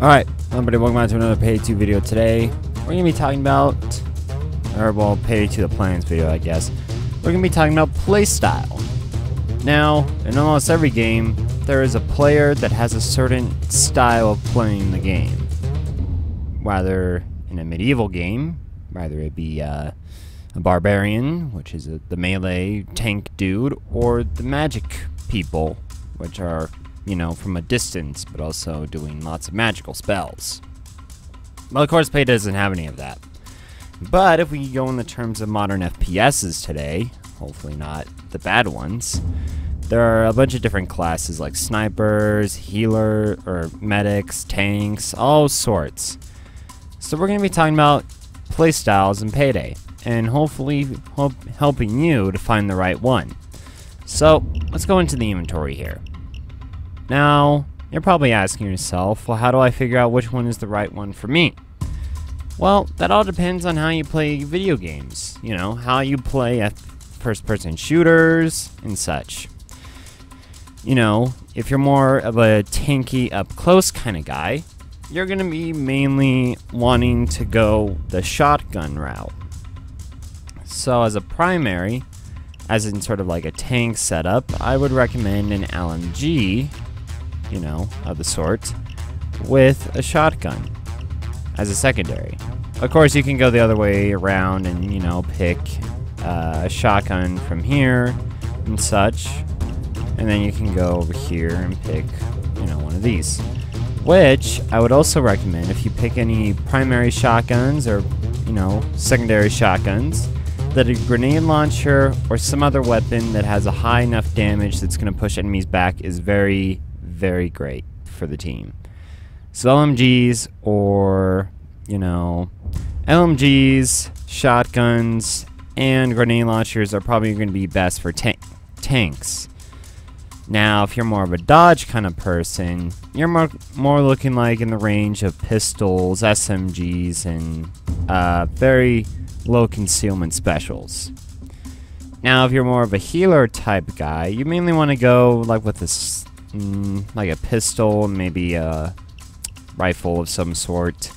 Alright, everybody, welcome back to another Payday 2 video today. We're going to be talking about, Payday 2 the plans video, I guess. We're going to be talking about playstyle. Now, in almost every game, there is a player that has a certain style of playing the game. Whether in a medieval game, whether it be a barbarian, which is the melee tank dude, or the magic people, which are, you know, from a distance, but also doing lots of magical spells. Well, of course, Payday doesn't have any of that. But if we go in the terms of modern FPSs today, hopefully not the bad ones, there are a bunch of different classes like snipers, healer, or medics, tanks, all sorts. So we're going to be talking about playstyles in Payday, and hopefully helping you to find the right one. So, let's go into the inventory here. Now, you're probably asking yourself, well, how do I figure out which one is the right one for me? Well, that all depends on how you play video games. You know, how you play at first-person shooters and such. You know, if you're more of a tanky, up-close kind of guy, you're going to be mainly wanting to go the shotgun route. So, as a primary, as in sort of like a tank setup, I would recommend an LMG, you know, of the sort, with a shotgun as a secondary. Of course, you can go the other way around and, you know, pick a shotgun from here and such, and then you can go over here and pick, you know, one of these. Which I would also recommend if you pick any primary shotguns or, you know, secondary shotguns, that a grenade launcher or some other weapon that has a high enough damage that's going to push enemies back is very, very great for the team. So LMGs or, you know, LMGs, shotguns, and grenade launchers are probably going to be best for tanks. Now, if you're more of a dodge kind of person, you're more looking like in the range of pistols, SMGs, and very low concealment specials. Now, if you're more of a healer type guy, you mainly want to go like with this, like a pistol, maybe a rifle of some sort.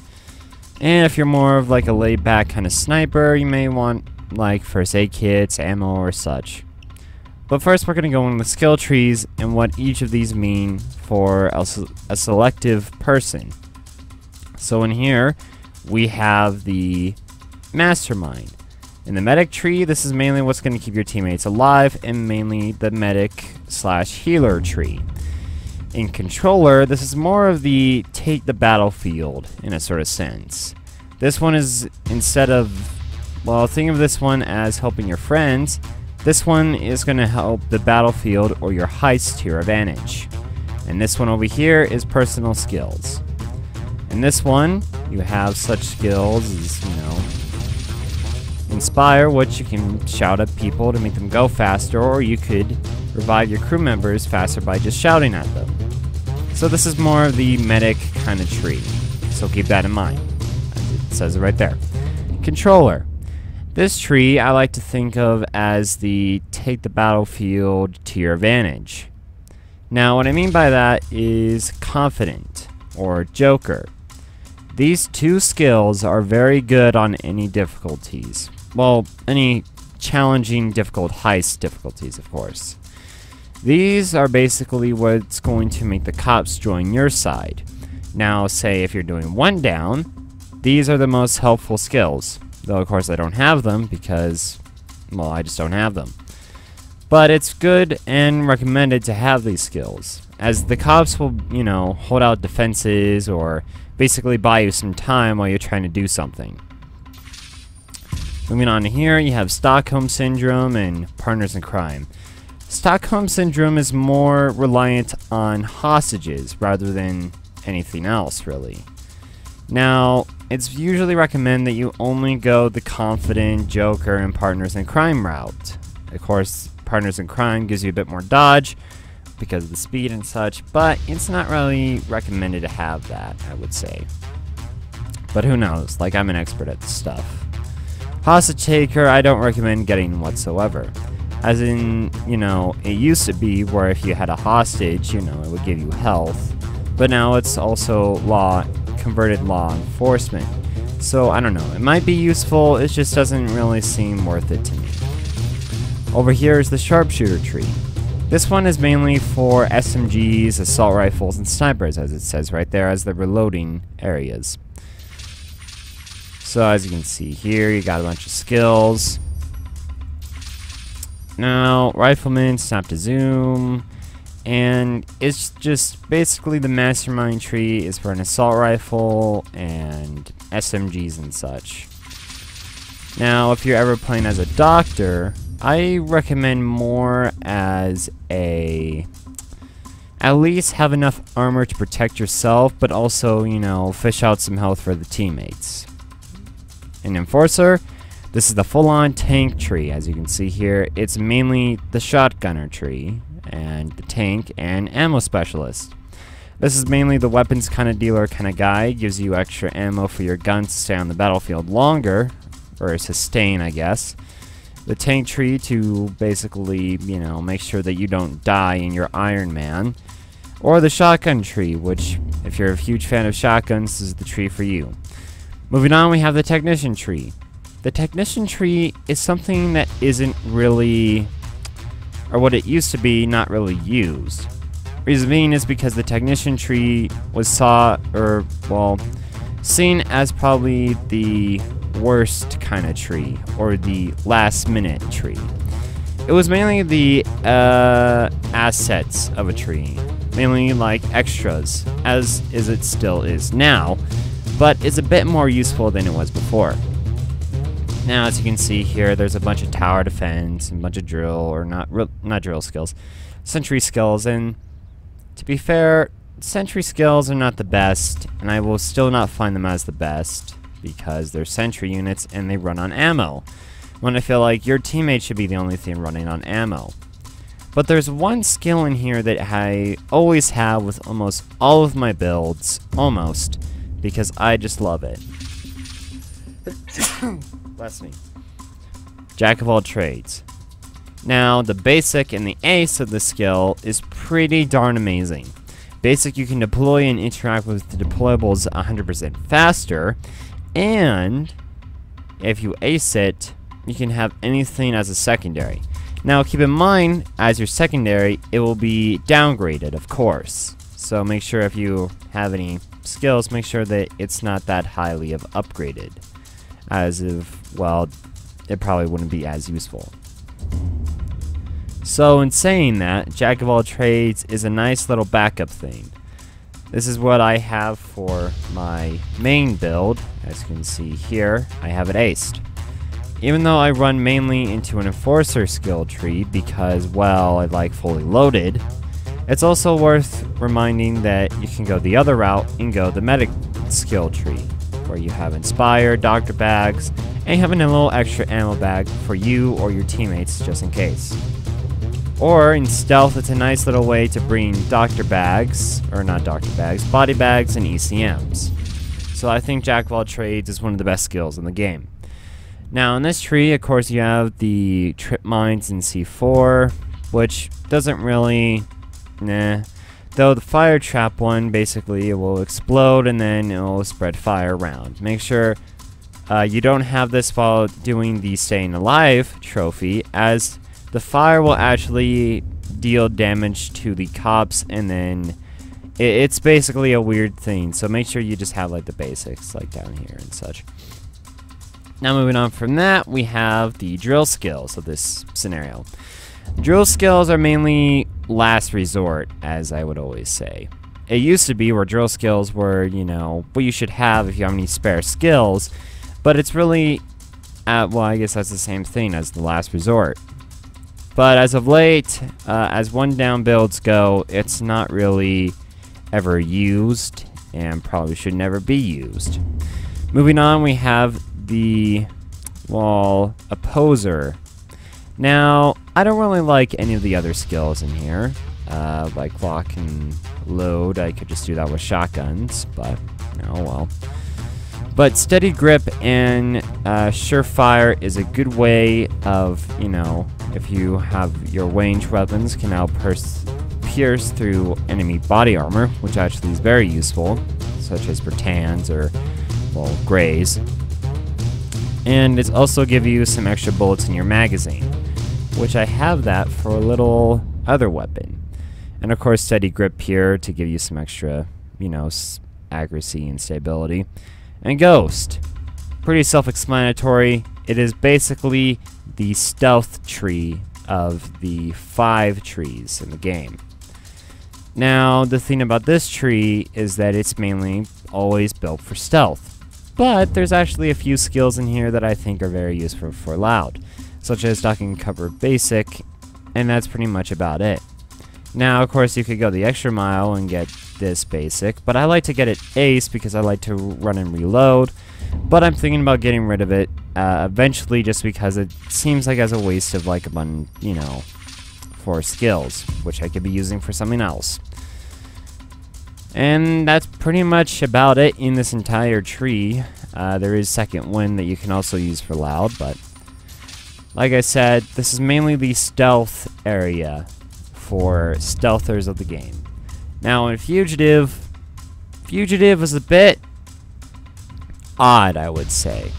And if you're more of like a laid back kind of sniper, you may want like first aid kits, ammo, or such. But first, we're going to go into the skill trees and what each of these mean for a selective person. So in here, we have the Mastermind. In the medic tree, this is mainly what's going to keep your teammates alive, and mainly the medic/healer tree. In controller, this is more of the take the battlefield in a sort of sense. This one is, instead of, well, think of this one as helping your friends. This one is going to help the battlefield or your heist to your advantage. And this one over here is personal skills. In this one, you have such skills as, you know, Inspire, which you can shout at people to make them go faster, or you could revive your crew members faster by just shouting at them. So this is more of the medic kind of tree, so keep that in mind, as it says it right there. Controller. This tree I like to think of as the take the battlefield to your advantage. Now, what I mean by that is confident, or joker. These two skills are very good on any difficulties. Well, any challenging, difficult heist difficulties, of course. These are basically what's going to make the cops join your side. Now, say if you're doing one down, these are the most helpful skills. Though, of course, I don't have them because, well, I just don't have them. But it's good and recommended to have these skills, as the cops will, you know, hold out defenses or basically buy you some time while you're trying to do something. Moving on to here, you have Stockholm Syndrome and Partners in Crime. Stockholm Syndrome is more reliant on hostages rather than anything else, really. Now, it's usually recommended that you only go the confident, joker, and Partners in Crime route. Of course, Partners in Crime gives you a bit more dodge because of the speed and such, but it's not really recommended to have that, I would say. But who knows, like, I'm an expert at this stuff. Hostage taker, I don't recommend getting whatsoever. As in, you know, it used to be where if you had a hostage, you know, it would give you health. but now it's also converted law enforcement. So I don't know, it might be useful, it just doesn't really seem worth it to me. Over here is the sharpshooter tree. This one is mainly for SMGs, assault rifles, and snipers, as it says right there as the reloading areas. So as you can see here, you got a bunch of skills. Now, rifleman, snap to zoom, and it's just basically the mastermind tree is for an assault rifle and SMGs and such. Now, if you're ever playing as a doctor, I recommend more as at least have enough armor to protect yourself, but also, you know, fish out some health for the teammates. An enforcer, this is the full-on tank tree, as you can see here. It's mainly the shotgunner tree, and the tank and ammo specialist. This is mainly the weapons kind of dealer kind of guy. It gives you extra ammo for your guns to stay on the battlefield longer, or sustain, I guess. The tank tree to basically, you know, make sure that you don't die in your Iron Man. Or the shotgun tree, which, if you're a huge fan of shotguns, this is the tree for you. Moving on, we have the technician tree. The technician tree is something that isn't really, or what it used to be, not really used. Reason being is because the technician tree was seen as probably the worst kind of tree, or the last minute tree. It was mainly the assets of a tree, mainly like extras, as it still is now, but it's a bit more useful than it was before. Now, as you can see here, there's a bunch of tower defense, and a bunch of drill, or not drill skills, sentry skills, and to be fair, sentry skills are not the best, and I will still not find them as the best, because they're sentry units and they run on ammo, when I feel like your teammate should be the only thing running on ammo. But there's one skill in here that I always have with almost all of my builds, because I just love it. Bless me. Jack of all trades. Now, the basic and the ace of the skill is pretty darn amazing. Basic, you can deploy and interact with the deployables 100% faster, and if you ace it, you can have anything as a secondary. Now, keep in mind, as your secondary, it will be downgraded, of course. So make sure if you have any skills, make sure that it's not that highly upgraded, as if, well, it probably wouldn't be as useful. So in saying that, Jack of all trades is a nice little backup thing. This is what I have for my main build. As you can see here, I have it aced. Even though I run mainly into an enforcer skill tree because, well, I like fully loaded, it's also worth reminding that you can go the other route and go the medic skill tree, where you have inspire, doctor bags, and having a little extra ammo bag for you or your teammates just in case. Or in stealth, it's a nice little way to bring body bags and ECMs. So I think Jack of all trades is one of the best skills in the game. Now in this tree, of course, you have the trip mines in C4, which doesn't really, Though the fire trap one, basically it will explode and then it will spread fire around. Make sure you don't have this while doing the staying alive trophy, as the fire will actually deal damage to the cops, and then it's basically a weird thing. So make sure you just have like the basics like down here and such. Now moving on from that, we have the drill skills of this scenario. Drill skills are mainly last resort, as I would always say. It used to be where drill skills were, you know, what you should have if you have any spare skills, but it's really, well, I guess that's the same thing as the last resort. But as of late, as one down builds go, it's not really ever used, and probably should never be used. Moving on, we have the, well, opposer. Now, I don't really like any of the other skills in here, like lock and load. I could just do that with shotguns, but oh well. But steady grip and surefire is a good way of, you know, if you have your ranged weapons can outburst pierce through enemy body armor, which actually is very useful, such as Britans or, well, Greys. And it's also give you some extra bullets in your magazine, which I have that for a little other weapon. And of course, steady grip here to give you some extra, you know, accuracy and stability. And Ghost. Pretty self-explanatory. It is basically the stealth tree of the 5 trees in the game. Now, the thing about this tree is that it's mainly always built for stealth. But there's actually a few skills in here that I think are very useful for Loud, such as ducking cover basic, and that's pretty much about it. Now, of course, you could go the extra mile and get this basic, but I like to get it ace because I like to run and reload. But I'm thinking about getting rid of it eventually, just because it seems like as a waste of like you know, 4 skills, which I could be using for something else. And that's pretty much about it in this entire tree. There is second wind that you can also use for Loud, but like I said, this is mainly the stealth area for stealthers of the game. Now in Fugitive is a bit odd, I would say.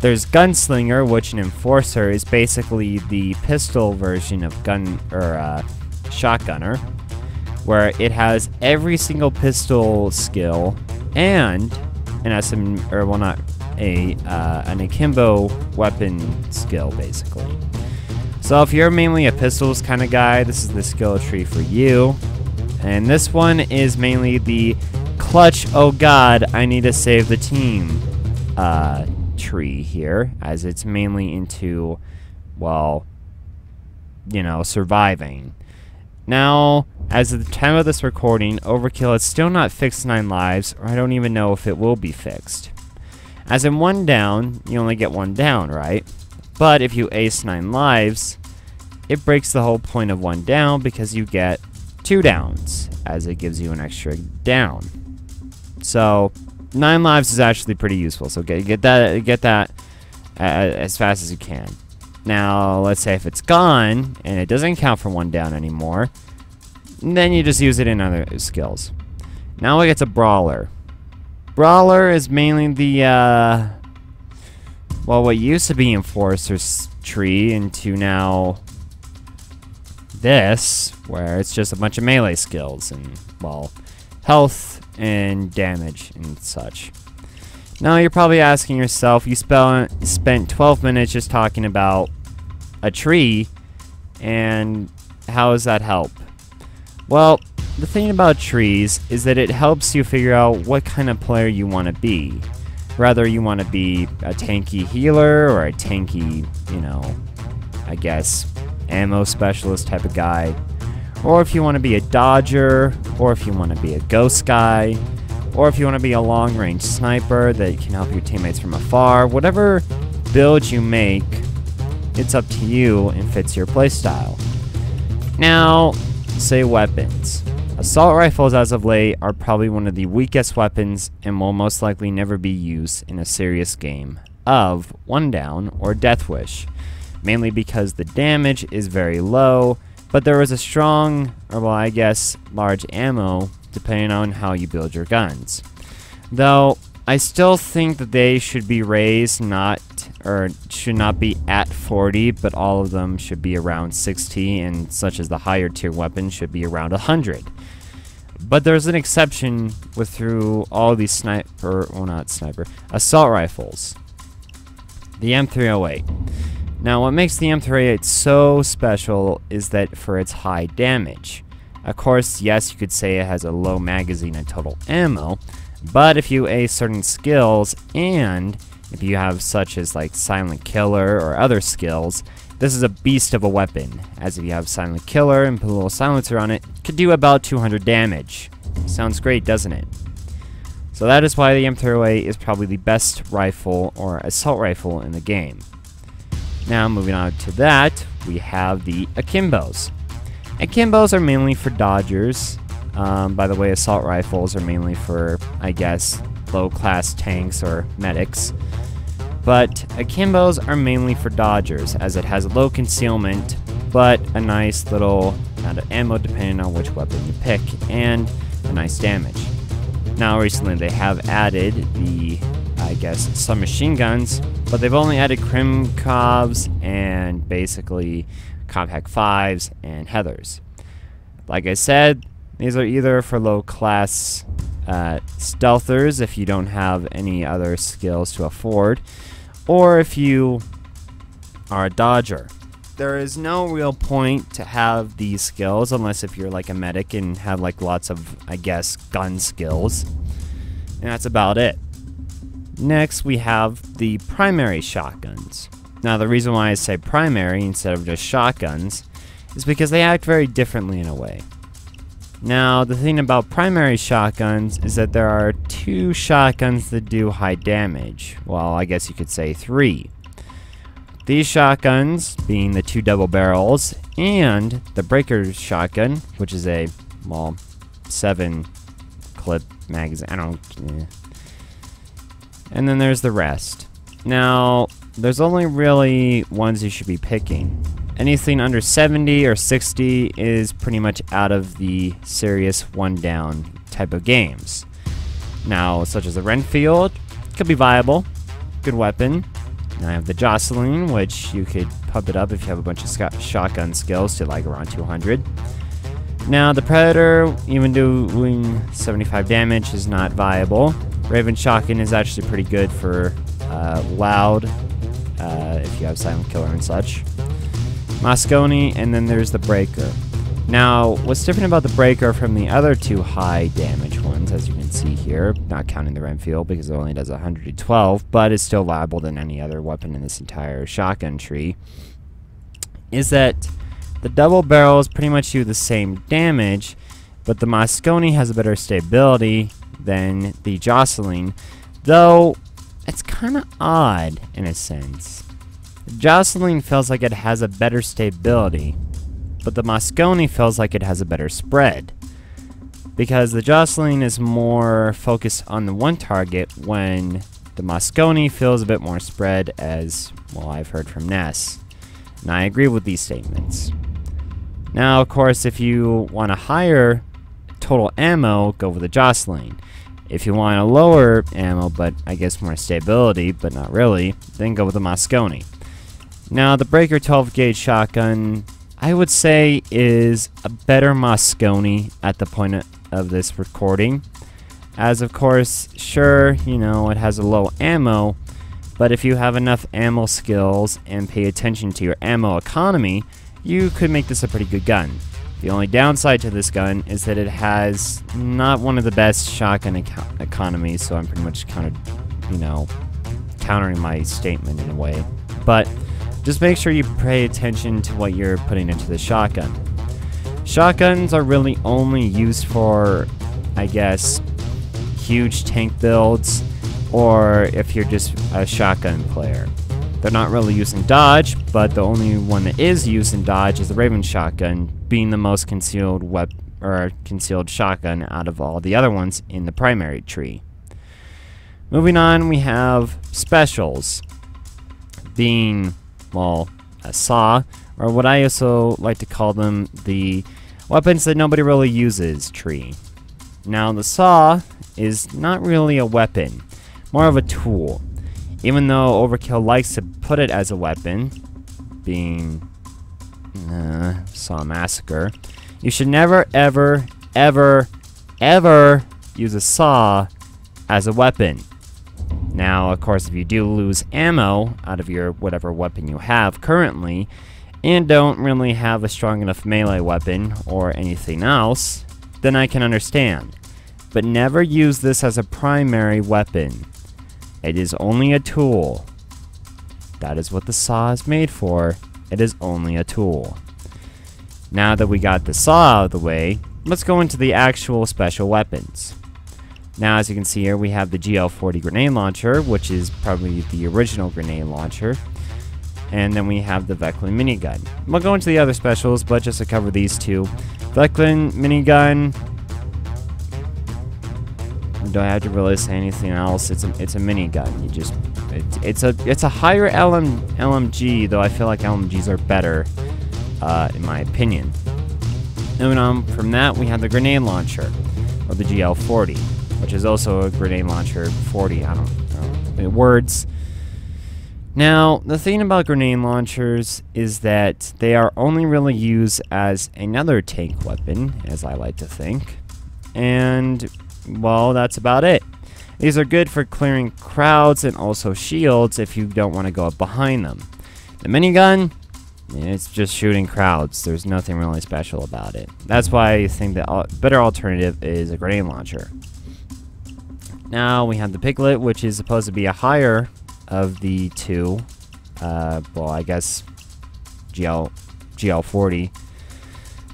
There's Gunslinger, which an Enforcer is basically the pistol version of Shotgunner, where it has every single pistol skill and an an akimbo weapon skill, basically. So if you're mainly a pistols kind of guy, this is the skill tree for you. And this one is mainly the clutch, oh god, I need to save the team tree here, as it's mainly into, well, you know, surviving. Now, as of the time of this recording, Overkill has still not fixed 9 lives, or I don't even know if it will be fixed. As in 1 down, you only get 1 down, right? But if you ace 9 lives, it breaks the whole point of 1 down because you get 2 downs, as it gives you an extra down. So 9 lives is actually pretty useful. So get that as fast as you can. Now, let's say if it's gone and it doesn't count for 1 down anymore, then you just use it in other skills. Now we get to Brawler. Brawler is mainly the well, what used to be Enforcer's tree into now this, where it's just a bunch of melee skills and, well, health and damage and such. Now you're probably asking yourself, you spent 12 minutes just talking about a tree, and how does that help? Well, the thing about trees is that it helps you figure out what kind of player you want to be. Whether you want to be a tanky healer or a tanky, you know, I guess, ammo specialist type of guy, or if you want to be a dodger, or if you want to be a ghost guy, or if you want to be a long-range sniper that can help your teammates from afar. Whatever build you make, it's up to you and fits your playstyle. Now, say weapons. Assault rifles as of late are probably one of the weakest weapons and will most likely never be used in a serious game of 1 down or Death Wish, mainly because the damage is very low, but there is a strong, or well, I guess, large ammo depending on how you build your guns. Though, I still think that they should be raised, should not be at 40, but all of them should be around 60, and such as the higher tier weapons should be around 100. But there's an exception through all these assault rifles. The M308. Now, what makes the M308 so special is that for its high damage. Of course, yes, you could say it has a low magazine and total ammo, but if you ace certain skills, and if you have such as like Silent Killer or other skills, this is a beast of a weapon, as if you have Silent Killer and put a little silencer on it, could do about 200 damage. Sounds great, doesn't it? So that is why the M308 is probably the best rifle or assault rifle in the game. Now, moving on to that, we have the Akimbos. Akimbos are mainly for dodgers. By the way, assault rifles are mainly for, I guess, low-class tanks or medics. But Akimbos are mainly for dodgers, as it has low concealment, but a nice little amount of ammo depending on which weapon you pick, and a nice damage. Now recently they have added the, I guess, submachine guns, but they've only added Krimkovs and basically Compact 5s and Heathers. Like I said, these are either for low class stealthers if you don't have any other skills to afford, or if you are a dodger. There is no real point to have these skills unless if you're like a medic and have like lots of, I guess, gun skills. And that's about it. Next we have the primary shotguns. Now the reason why I say primary instead of just shotguns is because they act very differently in a way. Now the thing about primary shotguns is that there are 2 shotguns that do high damage. Well, I guess you could say 3. These shotguns being the 2 double barrels and the breaker shotgun, which is a, well, 7 clip magazine. And then there's the rest. Now, there's only really ones you should be picking. Anything under 70 or 60 is pretty much out of the serious one down type of games. Now, such as the Renfield, could be viable, good weapon. Now I have the Jocelyn, which you could pump it up if you have a bunch of shotgun skills to like around 200. Now the Predator, even doing 75 damage, is not viable. Raven Shotgun is actually pretty good for loud, if you have Silent Killer and such. Mosconi, and then there's the Breaker. Now, what's different about the Breaker from the other 2 high damage ones, as you can see here, not counting the Renfield because it only does 112, but it's still liable than any other weapon in this entire shotgun tree, is that the double barrels pretty much do the same damage, but the Mosconi has a better stability than the Jocelyn, though it's kind of odd in a sense. The Jocelyn feels like it has a better stability, but the Mosconi feels like it has a better spread, because the Jocelyn is more focused on the one target when the Mosconi feels a bit more spread, as well I've heard from Ness, and I agree with these statements. Now of course if you want a higher total ammo, go with the Jocelyn. If you want a lower ammo but I guess more stability, but not really, then go with the Mosconi. Now the Breaker 12 gauge shotgun, I would say, is a better Mosconi at the point of this recording. As of course, sure, you know, it has a low ammo, but if you have enough ammo skills and pay attention to your ammo economy, you could make this a pretty good gun. The only downside to this gun is that it has not one of the best shotgun economies, so I'm pretty much kind of, you know, countering my statement in a way. But just make sure you pay attention to what you're putting into the shotgun. Shotguns are really only used for, I guess, huge tank builds, or if you're just a shotgun player. They're not really used in dodge, but the only one that is used in dodge is the Raven shotgun, being the most concealed concealed shotgun out of all the other ones in the primary tree. Moving on, we have specials, being, well, a saw, or what I also like to call them, the weapons that nobody really uses tree. Now the saw is not really a weapon, more of a tool. Even though Overkill likes to put it as a weapon, being Saw Massacre, you should never, ever, ever, ever use a saw as a weapon. Now, of course, if you do lose ammo out of your whatever weapon you have currently, and don't really have a strong enough melee weapon or anything else, then I can understand. But never use this as a primary weapon. It is only a tool. That is what the saw is made for. It is only a tool. Now that we got the saw out of the way, let's go into the actual special weapons. Now, as you can see here, we have the GL40 grenade launcher, which is probably the original grenade launcher. And then we have the Veclin minigun. We'll go into the other specials, but just to cover these two. Veclin minigun, don't have to really say anything else. It's a minigun. You just it's a higher LMG, though I feel like LMGs are better, in my opinion. Moving on from that, we have the grenade launcher, or the GL40, which is also a grenade launcher 40, I don't know, words. Now, the thing about grenade launchers is that they are only really used as another tank weapon, as I like to think. And, well, that's about it. These are good for clearing crowds and also shields if you don't want to go up behind them. The minigun, it's just shooting crowds. There's nothing really special about it. That's why I think the better alternative is a grenade launcher. Now we have the Piglet, which is supposed to be a higher of the two. Well, I guess GL40.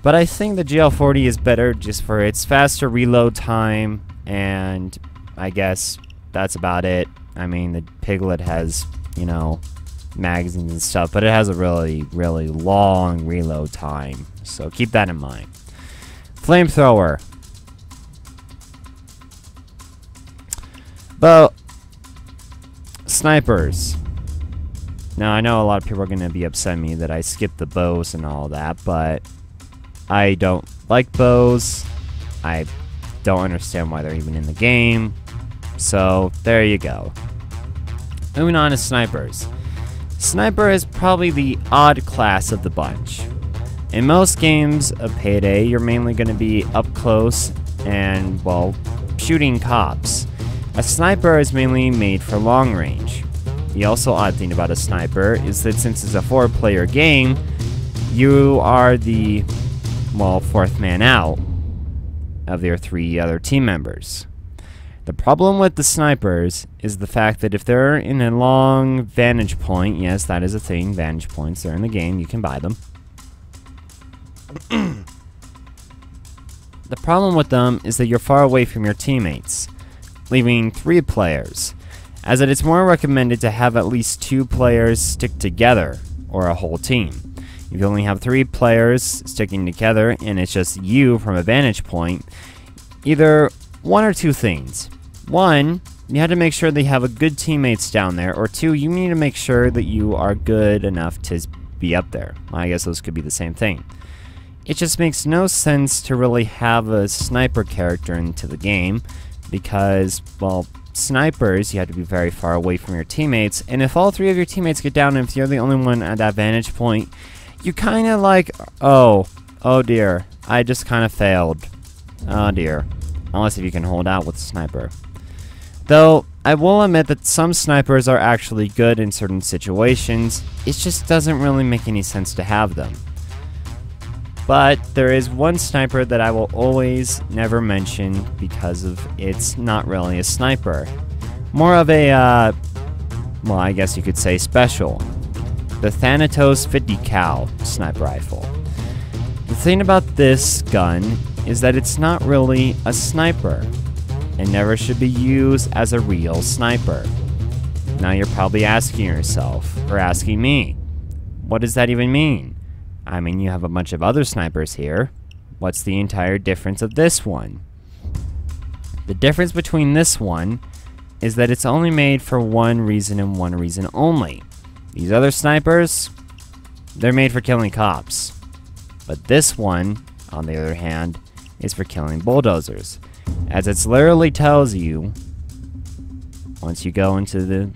But I think the GL40 is better just for its faster reload time, and I guess that's about it. I mean, the Piglet has, you know, magazines and stuff, but it has a really, really long reload time. So keep that in mind. Flamethrower. But snipers. Now, I know a lot of people are going to be upset at me that I skipped the bows and all that, but I don't like bows. I don't understand why they're even in the game. So, there you go. Moving on to snipers. Sniper is probably the odd class of the bunch. In most games of Payday, you're mainly going to be up close and, well, shooting cops. A sniper is mainly made for long range. The also odd thing about a sniper is that since it's a 4-player game, you are the, well, 4th man out of your 3 other team members. The problem with the snipers is the fact that if they're in a long vantage point, yes, that is a thing, vantage points, they're in the game, you can buy them. The problem with them is that you're far away from your teammates, leaving 3 players, as it is more recommended to have at least 2 players stick together, or a whole team. If you only have 3 players sticking together and it's just you from a vantage point, either one or two things. 1, you have to make sure that you have a good teammates down there, or 2, you need to make sure that you are good enough to be up there. I guess those could be the same thing. It just makes no sense to really have a sniper character into the game, because, well, snipers, you have to be very far away from your teammates, and if all 3 of your teammates get down and if you're the only one at that vantage point, you kind of like, oh dear, I just kind of failed. Oh dear. Unless if you can hold out with a sniper. Though, I will admit that some snipers are actually good in certain situations, it just doesn't really make any sense to have them. But there is one sniper that I will always never mention because of it's not really a sniper. More of a, well, I guess you could say special. The Thanatos 50 cal sniper rifle. The thing about this gun is that it's not really a sniper. It never should be used as a real sniper. Now you're probably asking yourself, or asking me, what does that even mean? I mean, you have a bunch of other snipers here. What's the entire difference of this one? The difference between this one is that it's only made for one reason and one reason only. These other snipers, they're made for killing cops. But this one, on the other hand, is for killing bulldozers. As it literally tells you, once you go into the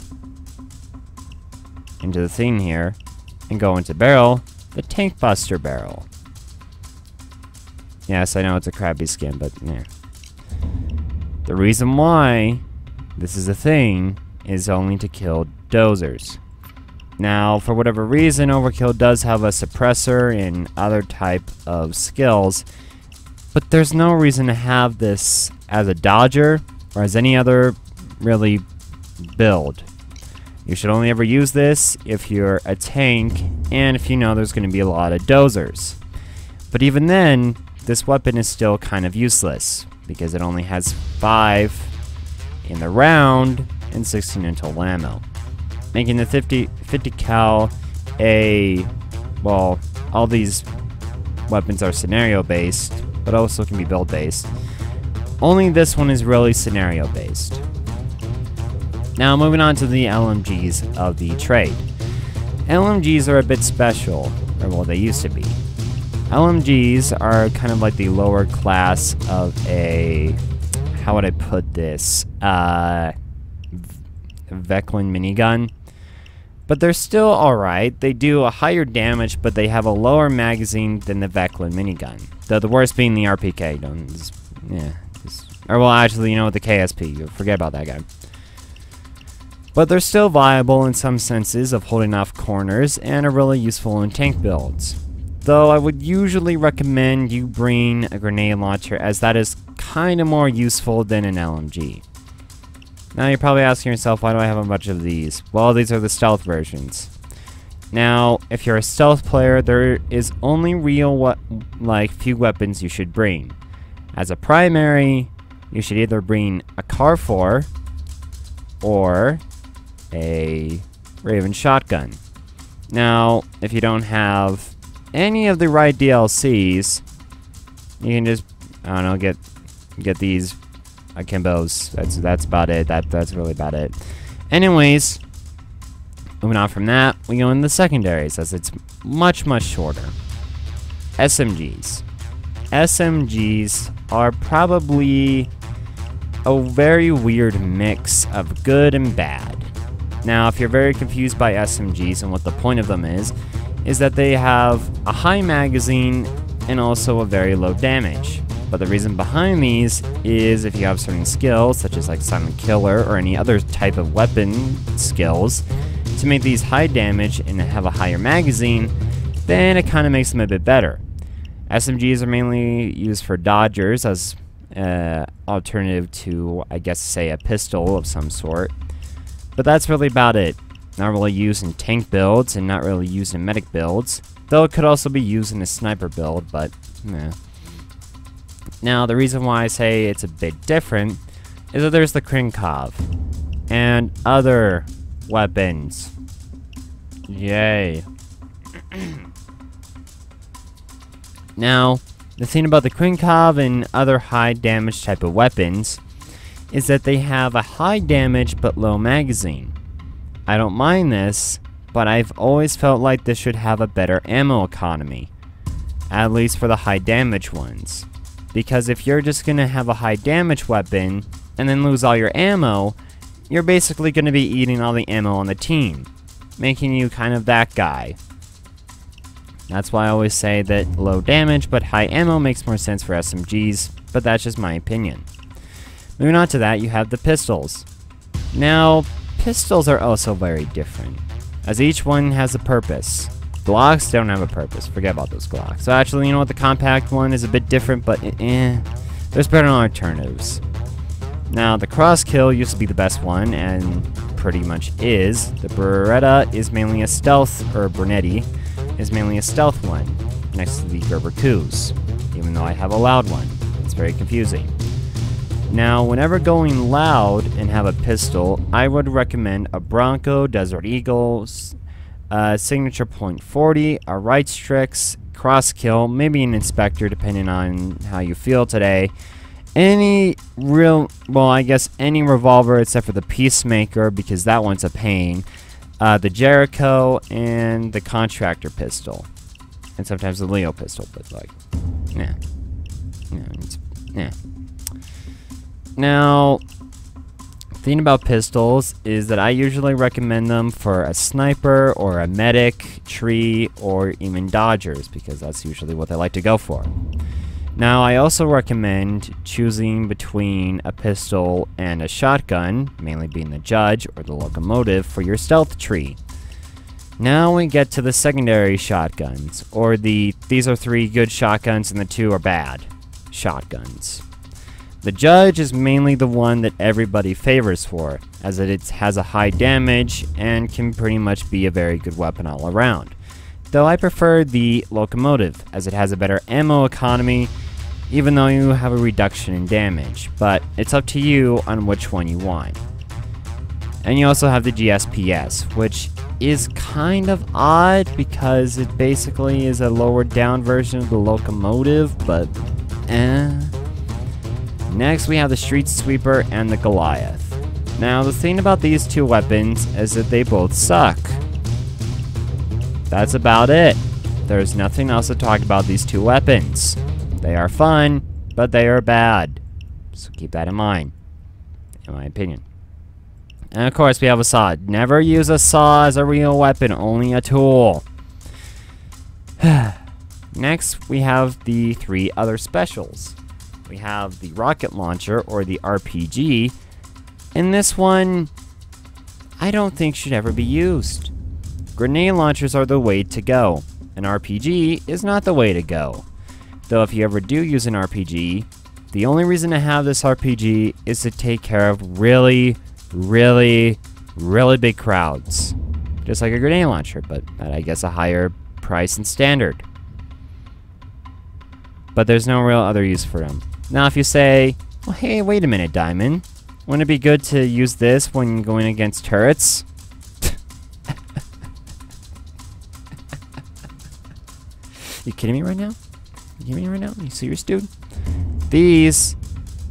thing here, and go into barrel, the Tank Buster barrel. Yes, I know it's a crappy skin, but yeah. The reason why this is a thing is only to kill dozers. Now, for whatever reason, Overkill does have a suppressor and other type of skills, but there's no reason to have this as a dodger or as any other really build. You should only ever use this if you're a tank and if you know there's going to be a lot of dozers. But even then, this weapon is still kind of useless because it only has 5 in the round and 16 in total ammo. Making the 50 cal a, well, all these weapons are scenario based, but also can be build based. Only this one is really scenario based. Now moving on to the LMGs of the trade. LMGs are a bit special, or well, they used to be. LMGs are kind of like the lower class of a, how would I put this, VECLIN minigun. But they're still alright. They do a higher damage, but they have a lower magazine than the VECLIN minigun. Though the worst being the RPK. Or well, actually, you know what, the KSP. You forget about that guy. But they're still viable in some senses of holding off corners and are really useful in tank builds. Though I would usually recommend you bring a grenade launcher, as that is kind of more useful than an LMG. Now you're probably asking yourself, why do I have a bunch of these? Well, these are the stealth versions. Now, if you're a stealth player, there is only real few weapons you should bring. As a primary, you should either bring a CAR 4 or a Raven shotgun. Now, if you don't have any of the right DLCs, you can just, I don't know, get these Akimbos. That's about it. That's really about it. Anyways, moving on from that, we go into the secondaries, as it's much shorter. SMGs. SMGs are probably a very weird mix of good and bad. Now, if you're very confused by SMGs and what the point of them is that they have a high magazine and also a very low damage. But the reason behind these is if you have certain skills, such as like Silent Killer or any other type of weapon skills, to make these high damage and have a higher magazine, then it kind of makes them a bit better. SMGs are mainly used for dodgers as alternative to, I guess, say a pistol of some sort. But that's really about it. Not really used in tank builds and not really used in medic builds, though it could also be used in a sniper build, but meh. Now, the reason why I say it's a bit different is that there's the Krinkov and other weapons. Yay. Now, the thing about the Krinkov and other high damage type of weapons is that they have a high damage but low magazine. I don't mind this, but I've always felt like this should have a better ammo economy, at least for the high damage ones. Because if you're just gonna have a high damage weapon and then lose all your ammo, you're basically gonna be eating all the ammo on the team, making you kind of that guy. That's why I always say that low damage but high ammo makes more sense for SMGs, but that's just my opinion. Moving on to that, you have the pistols. Now, pistols are also very different, as each one has a purpose. Glocks don't have a purpose. Forget about those Glocks. So actually, you know what? The compact one is a bit different, but there's better alternatives. Now, the Crosskill used to be the best one, and pretty much is. The Beretta is mainly a stealth, or Bernetti is mainly a stealth one, next to the Gerber Coups, even though I have a loud one. It's very confusing. Now, whenever going loud and have a pistol, I would recommend a Bronco, Desert Eagle, Signature .40, a Right Strix, Crosskill, maybe an Inspector depending on how you feel today. Any any revolver except for the Peacemaker, because that one's a pain. The Jericho and the Contractor pistol. And sometimes the Leo pistol, but like, yeah. Now, the thing about pistols is that I usually recommend them for a sniper or a medic, tree, or even dodgers, because that's usually what they like to go for. Now, I also recommend choosing between a pistol and a shotgun, mainly being the Judge or the Locomotive, for your stealth tree. Now we get to the secondary shotguns, or these are 3 good shotguns and the 2 are bad shotguns. The Judge is mainly the one that everybody favors for, as it has a high damage and can pretty much be a very good weapon all around. Though I prefer the Locomotive, as it has a better ammo economy, even though you have a reduction in damage, but it's up to you on which one you want. And you also have the GSPS, which is kind of odd because it basically is a lowered down version of the Locomotive, but Next we have the Street Sweeper and the Goliath. Now the thing about these 2 weapons is that they both suck. That's about it. there's nothing else to talk about these two weapons. They are fun, but they are bad. So keep that in mind, in my opinion. And of course, we have a saw. Never use a saw as a real weapon, only a tool. Next, we have the 3 other specials. We have the rocket launcher, or the RPG. And this one, I don't think should ever be used. Grenade launchers are the way to go. An RPG is not the way to go. Though if you ever do use an RPG, the only reason to have this RPG is to take care of really big crowds. Just like a grenade launcher, but at, I guess, a higher price and standard. But there's no real other use for them. Now if you say, well, hey, wait a minute, Diamond. Wouldn't it be good to use this when going against turrets? You kidding me right now? You kidding me right now? You serious, dude? These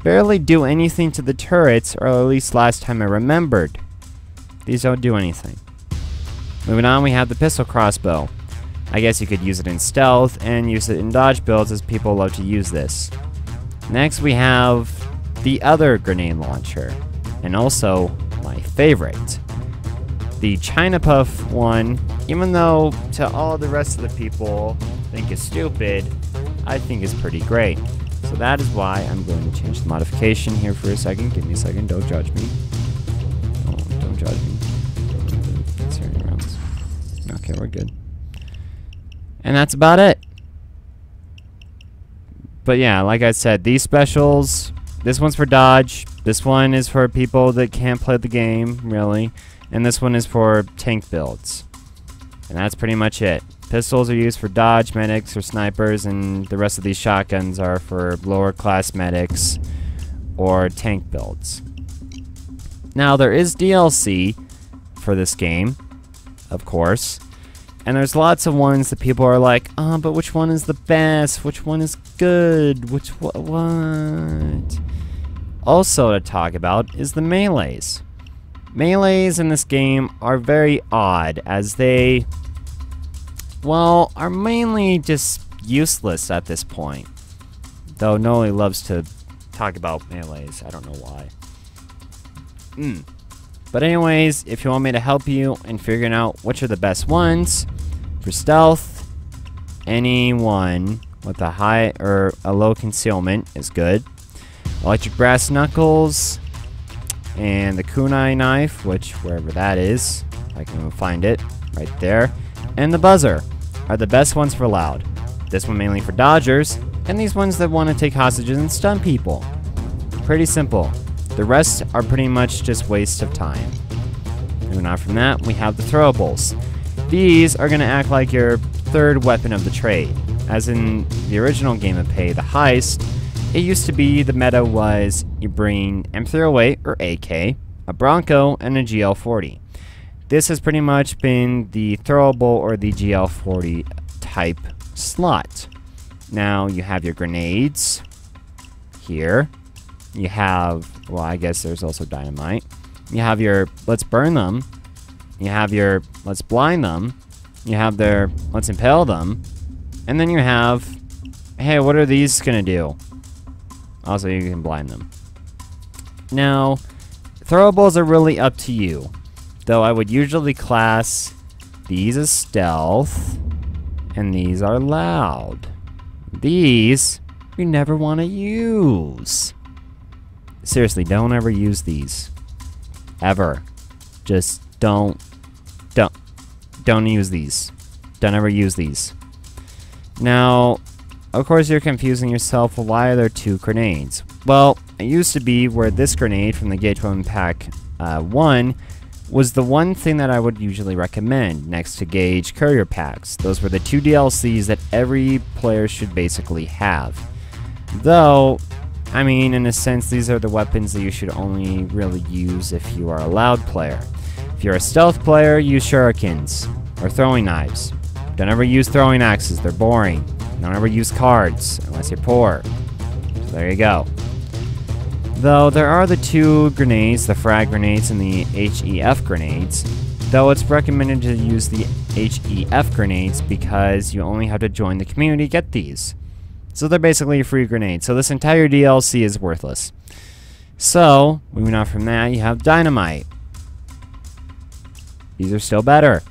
barely do anything to the turrets, or at least last time I remembered. These don't do anything. Moving on, we have the pistol crossbow. I guess you could use it in stealth and use it in dodge builds, as people love to use this. Next, we have the other grenade launcher, and also my favorite. The China Puff one, even though to all the rest of the people think is stupid, I think is pretty great. So that is why I'm going to change the modification here for a second. Give me a second, don't judge me. Oh, don't judge me. Let's hear any rounds. Okay, we're good. And that's about it. But yeah, like I said, these specials, this one's for dodge, this one is for people that can't play the game, really, and this one is for tank builds. And that's pretty much it. Pistols are used for dodge, medics, or snipers, and the rest of these shotguns are for lower class medics or tank builds. Now, there is DLC for this game, of course, and there's lots of ones that people are like, oh, but which one is the best? Which one is good? What? Also to talk about is the melees. Melees in this game are very odd, as they, well, are mainly just useless at this point. Though Noli loves to talk about melees, I don't know why. But anyways, if you want me to help you in figuring out which are the best ones, for stealth, any one with a high or a low concealment is good. Electric brass knuckles, and the kunai knife, which wherever that is, I can find it, right there, and the buzzer are the best ones for loud. This one mainly for dodgers, and these ones that want to take hostages and stun people. Pretty simple. The rest are pretty much just waste of time. Moving on from that, we have the throwables. These are going to act like your third weapon of the trade. As in the original game of Pay, the heist, it used to be the meta was you bring M308 or AK, a Bronco, and a GL40. This has pretty much been the throwable or the GL40 type slot. Now you have your grenades here. You have, well, I guess there's also dynamite. You have your let's burn them. You have your let's blind them. You have their let's impale them. And then you have, hey, what are these gonna do? Also, you can blind them. Now, throwables are really up to you. Though I would usually class these as stealth, and these are loud. These, you never want to use. Seriously, don't ever use these. Ever. Just don't use these. Don't ever use these. Now, of course you're confusing yourself, well, why are there two grenades? Well, it used to be where this grenade from the Gauge Weapon Pack 1 was the one thing that I would usually recommend next to Gauge Courier Packs. Those were the two DLCs that every player should basically have. Though, I mean, in a sense, these are the weapons that you should only really use if you are a loud player. If you're a stealth player, use shurikens or throwing knives. Don't ever use throwing axes, they're boring. Don't ever use cards, unless you're poor. So there you go. Though there are the two grenades, the frag grenades and the HEF grenades. though it's recommended to use the HEF grenades because you only have to join the community to get these. So they're basically a free grenade, so this entire DLC is worthless. So, moving on from that, you have dynamite. These are still better.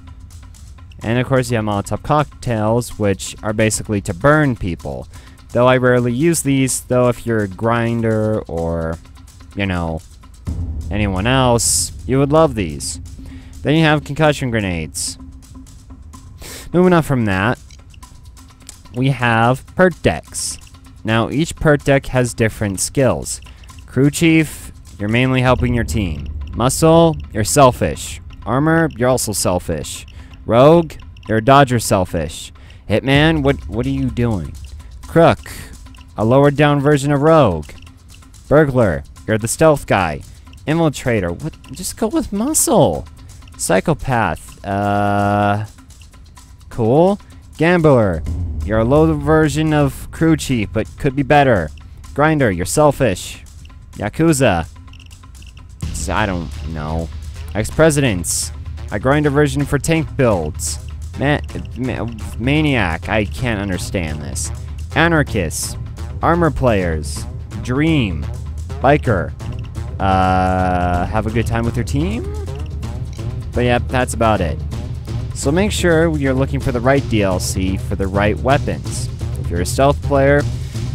And of course you have Molotov cocktails, which are basically to burn people. Though I rarely use these, though if you're a grinder or, you know, anyone else, you would love these. Then you have concussion grenades. Moving on from that, we have perk decks. Now each perk deck has different skills. Crew Chief, you're mainly helping your team. Muscle, you're selfish. Armor, you're also selfish. Rogue, you're a dodger selfish. Hitman, what are you doing? Crook, a lowered down version of Rogue. Burglar, you're the stealth guy. Infiltrator, what? Just go with muscle. Psychopath, cool. Gambler, you're a low version of Crew Chief, but could be better. Grinder, you're selfish. Yakuza, I don't know. Ex-presidents, a grinder version for tank builds. Maniac, I can't understand this. Anarchists, armor players, dream, biker, have a good time with your team? But yeah, that's about it. So make sure you're looking for the right DLC for the right weapons. If you're a stealth player,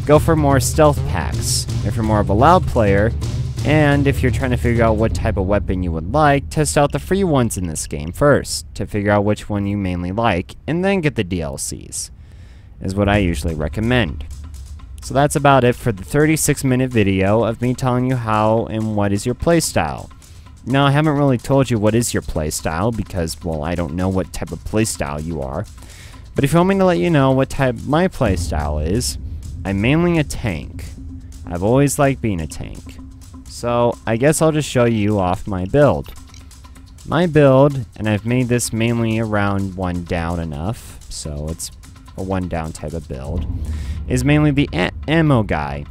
go for more stealth packs. If you're more of a loud player, and if you're trying to figure out what type of weapon you would like, test out the free ones in this game first, to figure out which one you mainly like, and then get the DLCs, is what I usually recommend. So that's about it for the 36-minute video of me telling you how and what is your playstyle. Now, I haven't really told you what is your playstyle, because, well, I don't know what type of playstyle you are. But if you want me to let you know what type my playstyle is, I'm mainly a tank. I've always liked being a tank. So, I guess I'll just show you off my build. My build, and I've made this mainly around 1 down enough, so it's a 1 down type of build, is mainly the ammo guy.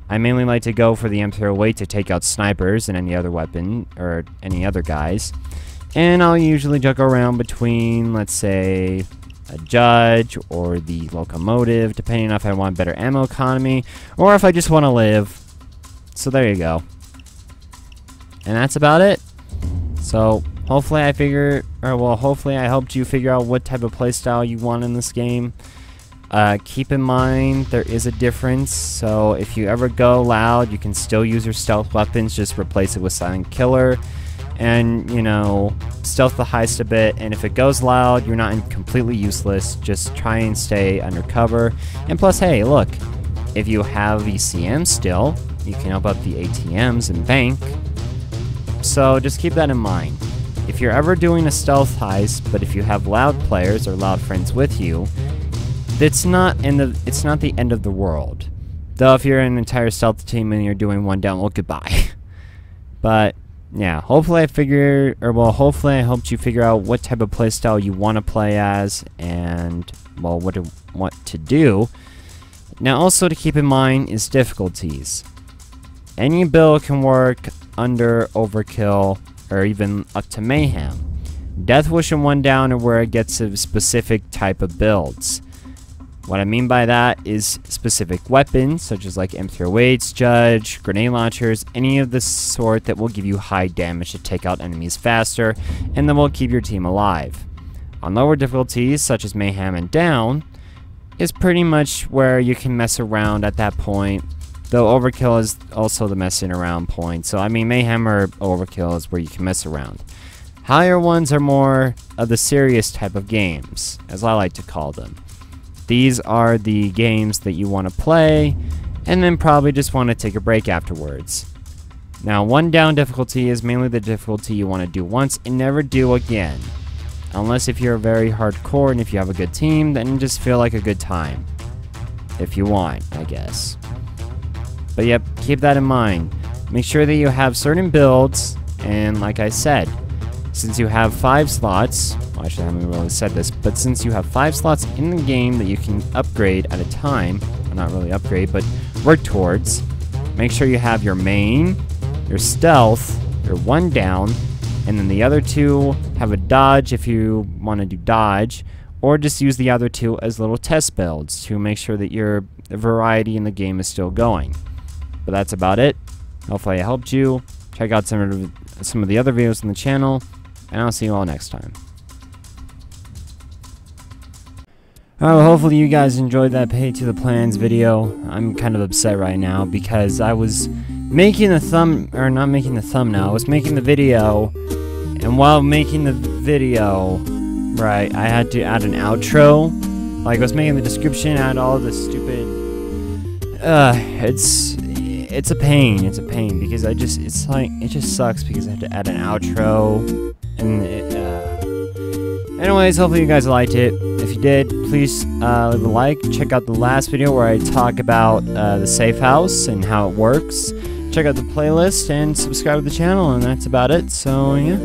I mainly like to go for the M308 to take out snipers and any other weapon, or any other guys. And I'll usually juggle around between, let's say, a Judge or the Locomotive, depending on if I want better ammo economy, or if I just want to live. So there you go. And that's about it. So hopefully hopefully I helped you figure out what type of playstyle you want in this game. Keep in mind there is a difference, so if you ever go loud, you can still use your stealth weapons, just replace it with silent killer, and, you know, stealth the heist a bit, and if it goes loud, you're not completely useless, just try and stay undercover. And plus, hey, look, if you have ECM still, you can help out the ATMs and bank, so just keep that in mind. If you're ever doing a stealth heist, but if you have loud players or loud friends with you, it's not the end of the world. Though if you're an entire stealth team and you're doing 1 down, well, goodbye. But yeah, hopefully I helped you figure out what type of playstyle you want to play as, and well, what to do. Now, also to keep in mind is difficulties. Any build can work under Overkill or even up to Mayhem. Death Wish and 1 down are where it gets a specific type of builds. What I mean by that is specific weapons, such as like M308s, Judge, grenade launchers, any of the sort that will give you high damage to take out enemies faster, and then will keep your team alive. On lower difficulties, such as Mayhem and Down, is pretty much where you can mess around at that point, though Overkill is also the messing around point. So I mean, Mayhem or Overkill is where you can mess around. Higher ones are more of the serious type of games, as I like to call them. These are the games that you want to play, and then probably just want to take a break afterwards. Now, 1 down difficulty is mainly the difficulty you want to do once and never do again. Unless if you're very hardcore and if you have a good team, then just feel like a good time. If you want, I guess. But yep, keep that in mind. Make sure that you have certain builds, and like I said, since you have 5 slots, well, actually I haven't really said this, but since you have 5 slots in the game that you can upgrade at a time, well, not really upgrade, but work towards, make sure you have your main, your stealth, your 1 down, and then the other two have a dodge if you want to do dodge, or just use the other two as little test builds to make sure that your variety in the game is still going. But that's about it. Hopefully I helped you. Check out some of the other videos on the channel, and I'll see you all next time. Well, hopefully you guys enjoyed that Pay to the Plans video. I'm kind of upset right now because I was making the thumbnail. I was making the video, and while making the video, right, I had to add an outro. Like, I was making the description, add all the stupid. It's a pain. It's a pain because it just sucks because I have to add an outro, and anyways, hopefully you guys liked it. If you did, please leave a like. Check out the last video where I talk about the safe house and how it works. Check out the playlist and subscribe to the channel, and that's about it. So yeah.